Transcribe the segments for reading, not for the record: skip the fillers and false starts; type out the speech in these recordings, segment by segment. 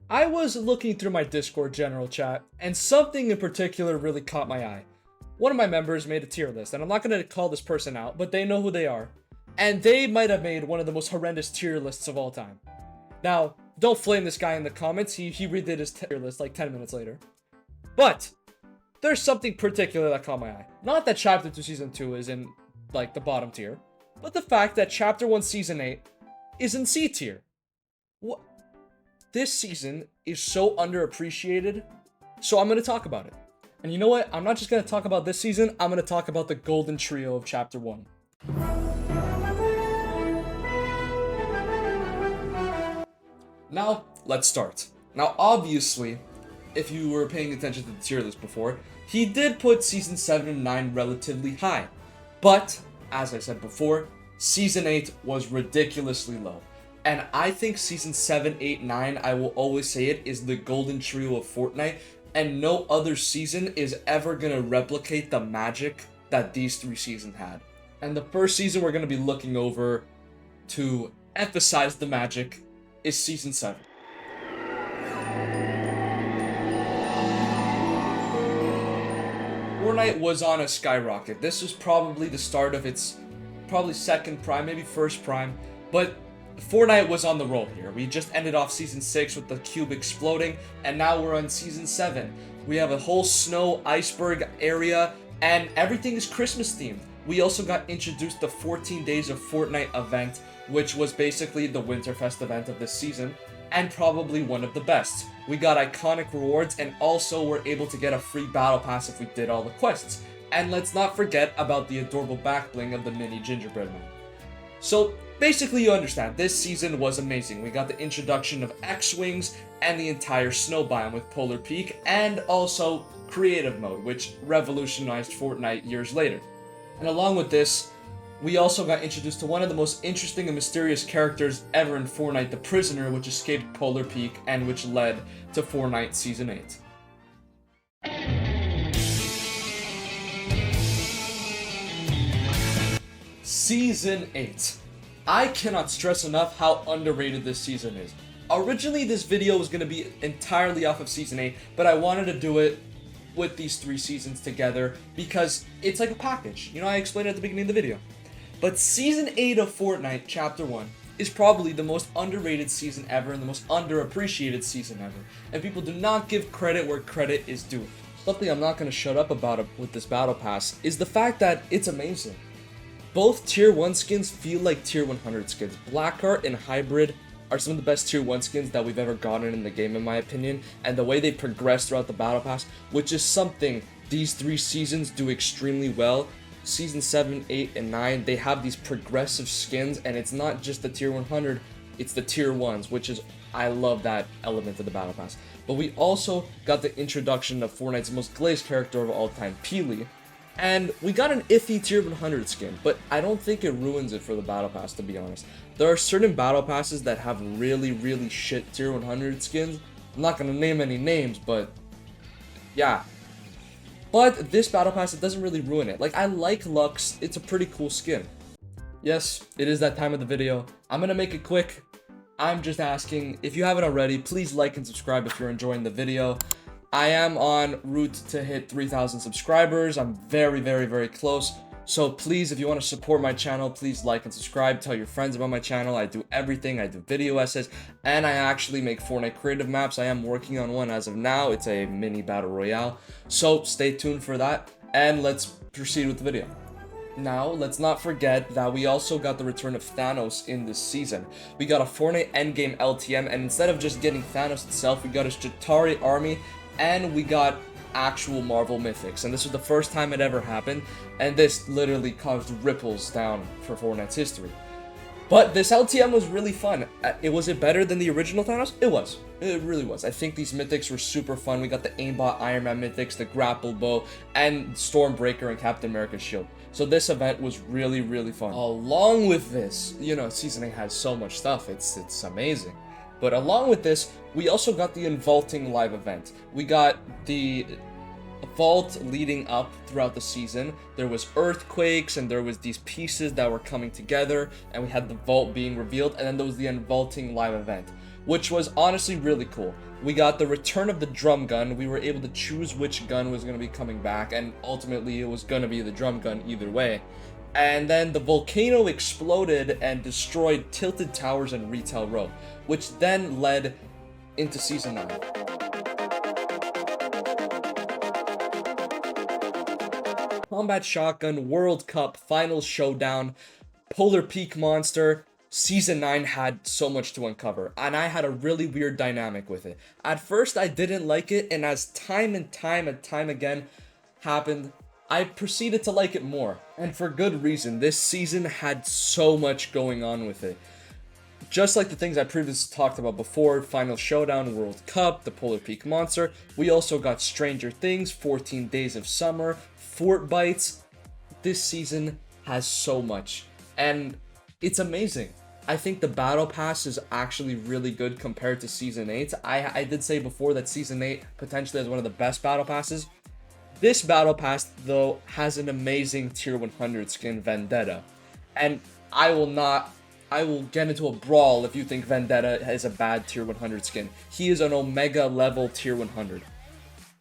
I was looking through my Discord general chat, and something in particular really caught my eye. One of my members made a tier list, and I'm not going to call this person out, but they know who they are. And they might have made one of the most horrendous tier lists of all time. Now, don't flame this guy in the comments, he redid his tier list like 10 minutes later. But, there's something particular that caught my eye. Not that Chapter 2 Season 2 is in, like, the bottom tier, but the fact that Chapter 1 Season 8 is in C tier. What? This season is so underappreciated, so I'm going to talk about it. And you know what? I'm not just going to talk about this season, I'm going to talk about the Golden Trio of Chapter 1. Now, let's start. Now, obviously, if you were paying attention to the tier list before, he did put Season 7 and 9 relatively high. But, as I said before, Season 8 was ridiculously low. And I think Season 7, 8, 9, I will always say it, is the Golden Trio of Fortnite. And no other season is ever going to replicate the magic that these three seasons had. And the first season we're going to be looking over to emphasize the magic is Season 7. Fortnite was on a skyrocket. This was probably the start of its second prime, maybe first prime, but Fortnite was on the roll here. We just ended off Season 6 with the cube exploding, and now we're on Season 7. We have a whole snow iceberg area, and everything is Christmas themed. We also got introduced the 14 Days of Fortnite event, which was basically the Winterfest event of this season, and probably one of the best. We got iconic rewards, and also were able to get a free battle pass if we did all the quests. And let's not forget about the adorable back bling of the mini gingerbread man. So, basically you understand, this season was amazing. We got the introduction of X-Wings and the entire snow biome with Polar Peak, and also creative mode, which revolutionized Fortnite years later. And along with this, we also got introduced to one of the most interesting and mysterious characters ever in Fortnite, the Prisoner, which escaped Polar Peak and which led to Fortnite Season 8. Season 8. I cannot stress enough how underrated this season is. Originally, this video was going to be entirely off of Season 8, but I wanted to do it with these three seasons together because it's like a package. You know, I explained it at the beginning of the video. But Season 8 of Fortnite, Chapter 1, is probably the most underrated season ever and the most underappreciated season ever. And people do not give credit where credit is due. Something I'm not going to shut up about with this Battle Pass is the fact that it's amazing. Both Tier 1 skins feel like Tier 100 skins. Blackheart and Hybrid are some of the best Tier 1 skins that we've ever gotten in the game, in my opinion. And the way they progress throughout the Battle Pass, which is something these three seasons do extremely well. Season 7, 8, and 9, they have these progressive skins, and it's not just the Tier 100, it's the Tier 1s, which is, I love that element of the Battle Pass. But we also got the introduction of Fortnite's most glazed character of all time, Peely. And we got an iffy Tier 100 skin, but I don't think it ruins it for the Battle Pass, to be honest. There are certain Battle Passes that have really, really shit Tier 100 skins. I'm not going to name any names, but yeah. But this Battle Pass, it doesn't really ruin it. Like, I like Lux, it's a pretty cool skin. Yes, it is that time of the video. I'm going to make it quick. I'm just asking, if you haven't already, please like and subscribe if you're enjoying the video. I am on route to hit 3,000 subscribers. I'm very, very, very close. So please, if you want to support my channel, please like and subscribe. Tell your friends about my channel. I do everything. I do video essays, and I actually make Fortnite creative maps. I am working on one as of now. It's a mini battle royale. So stay tuned for that, and let's proceed with the video. Now, let's not forget that we also got the return of Thanos in this season. We got a Fortnite endgame LTM, and instead of just getting Thanos itself, we got a Chitauri army, and we got actual Marvel mythics, and this was the first time it ever happened, and this literally caused ripples down for Fortnite's history. But this LTM was really fun. Was it better than the original Thanos? It was. It really was. I think these mythics were super fun. We got the aimbot Iron Man mythics, the grapple bow, and Stormbreaker and Captain America's shield. So this event was really, really fun. Along with this, you know, Season 8 has so much stuff. It's amazing. But along with this, we also got the Invaulting live event. We got the vault leading up throughout the season. There was earthquakes, and there was these pieces that were coming together, and we had the vault being revealed, and then there was the Invaulting live event. which was honestly really cool. We got the return of the drum gun. We were able to choose which gun was going to be coming back, and ultimately it was going to be the drum gun either way. And then the volcano exploded and destroyed Tilted Towers and Retail Row, which then led into Season 9. Combat Shotgun, World Cup, Final Showdown, Polar Peak Monster. Season 9 had so much to uncover, and I had a really weird dynamic with it. At first, I didn't like it, and as time and time again happened, I proceeded to like it more. And for good reason. This season had so much going on with it. Just like the things I previously talked about before, Final Showdown, World Cup, the Polar Peak Monster, we also got Stranger Things, 14 Days of Summer, Fort Bites. This season has so much, and it's amazing. I think the Battle Pass is actually really good compared to Season 8. I did say before that Season 8 potentially is one of the best Battle Passes. This Battle Pass, though, has an amazing Tier 100 skin, Vendetta. And I will get into a brawl if you think Vendetta is a bad Tier 100 skin. He is an Omega level Tier 100.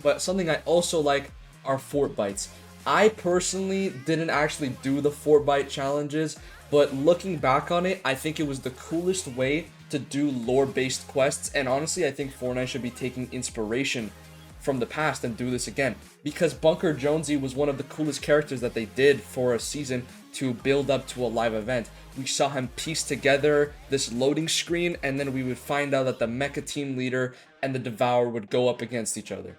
But something I also like are Fort Bites. I personally didn't actually do the Fort Bite challenges, but looking back on it, I think it was the coolest way to do lore-based quests, and honestly, I think Fortnite should be taking inspiration from the past and do this again, because Bunker Jonesy was one of the coolest characters that they did for a season to build up to a live event. We saw him piece together this loading screen, and then we would find out that the Mecha Team Leader and the Devourer would go up against each other.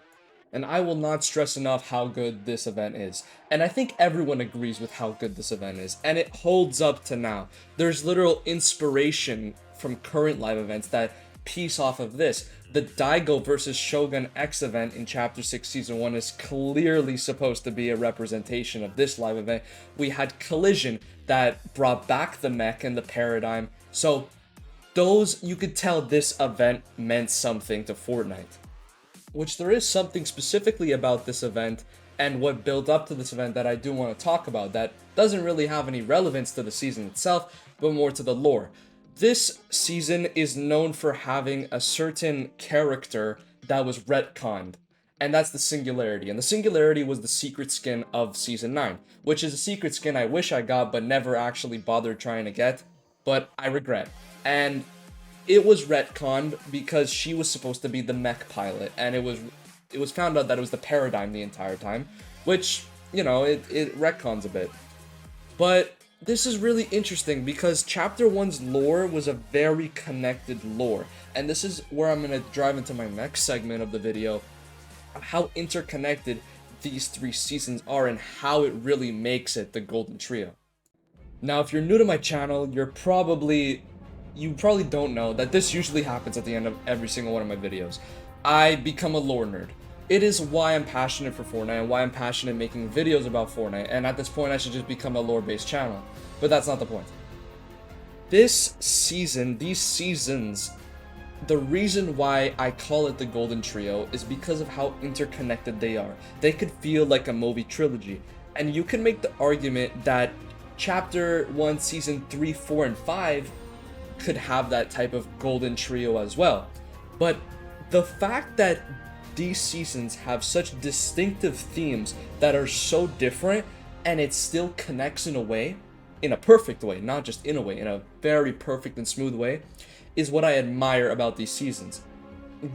And I will not stress enough how good this event is. And I think everyone agrees with how good this event is. And it holds up to now. There's literal inspiration from current live events that piece off of this. The Daigo versus Shogun X event in Chapter 6 Season 1 is clearly supposed to be a representation of this live event. We had Collision that brought back the mech and the paradigm. So you could tell this event meant something to Fortnite. Which there is something specifically about this event and what built up to this event that I do want to talk about that doesn't really have any relevance to the season itself, but more to the lore. This season is known for having a certain character that was retconned, and that's the Singularity. And the Singularity was the secret skin of Season 9, which is a secret skin I wish I got but never actually bothered trying to get, but I regret. And it was retconned because she was supposed to be the mech pilot, and it was found out that it was the paradigm the entire time, which, you know, it retcons a bit. But this is really interesting because Chapter 1's lore was a very connected lore, and this is where I'm going to drive into my next segment of the video, how interconnected these three seasons are and how it really makes it the Golden Trio. Now, if you're new to my channel, you probably don't know that this usually happens at the end of every single one of my videos. I become a lore nerd. It is why I'm passionate for Fortnite and why I'm passionate making videos about Fortnite, and at this point I should just become a lore-based channel. But that's not the point. This season, these seasons, the reason why I call it the Golden Trio is because of how interconnected they are. They could feel like a movie trilogy, and you can make the argument that Chapter 1, Season 3, 4, and 5 could have that type of Golden Trio as well. But the fact that these seasons have such distinctive themes that are so different, and it still connects in a way, in a perfect way, not just in a way, in a very perfect and smooth way, is what I admire about these seasons.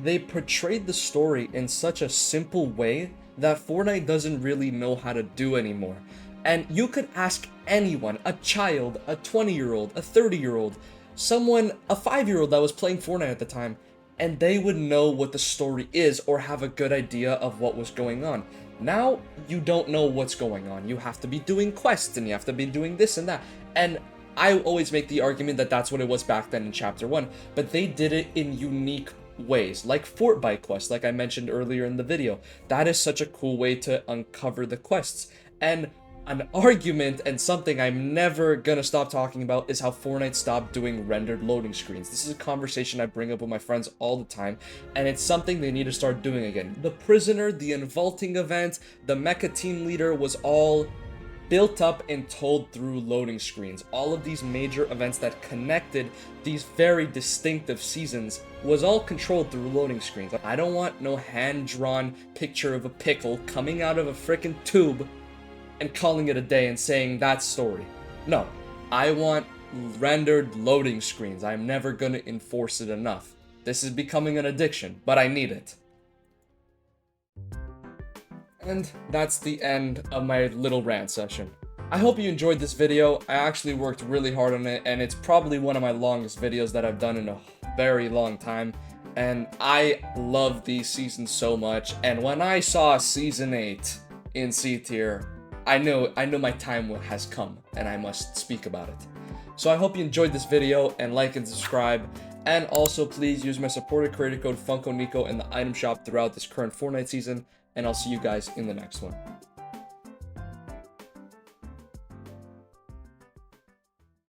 They portrayed the story in such a simple way that Fortnite doesn't really know how to do anymore. And you could ask anyone, a child, a 20-year-old, a 30-year-old, someone, a 5-year-old that was playing Fortnite at the time, and they would know what the story is or have a good idea of what was going on. Now, you don't know what's going on. You have to be doing quests, and you have to be doing this and that. And I always make the argument that that's what it was back then in Chapter 1, but they did it in unique ways, like Fort Bite quests, like I mentioned earlier in the video. That is such a cool way to uncover the quests. And an argument and something I'm never gonna stop talking about is how Fortnite stopped doing rendered loading screens. This is a conversation I bring up with my friends all the time, and it's something they need to start doing again. The Prisoner, the Invaulting event, the Mecha Team Leader was all built up and told through loading screens. All of these major events that connected these very distinctive seasons was all controlled through loading screens. I don't want no hand-drawn picture of a pickle coming out of a freaking tube and calling it a day and saying that's story. No, I want rendered loading screens. I'm never gonna enforce it enough. This is becoming an addiction, but I need it. And that's the end of my little rant session. I hope you enjoyed this video. I actually worked really hard on it, and it's probably one of my longest videos that I've done in a very long time. And I love these seasons so much. And when I saw Season 8 in C tier, I know my time has come, and I must speak about it. So I hope you enjoyed this video, and like and subscribe. And also, please use my supporter creator code FunkoNico in the item shop throughout this current Fortnite season. And I'll see you guys in the next one.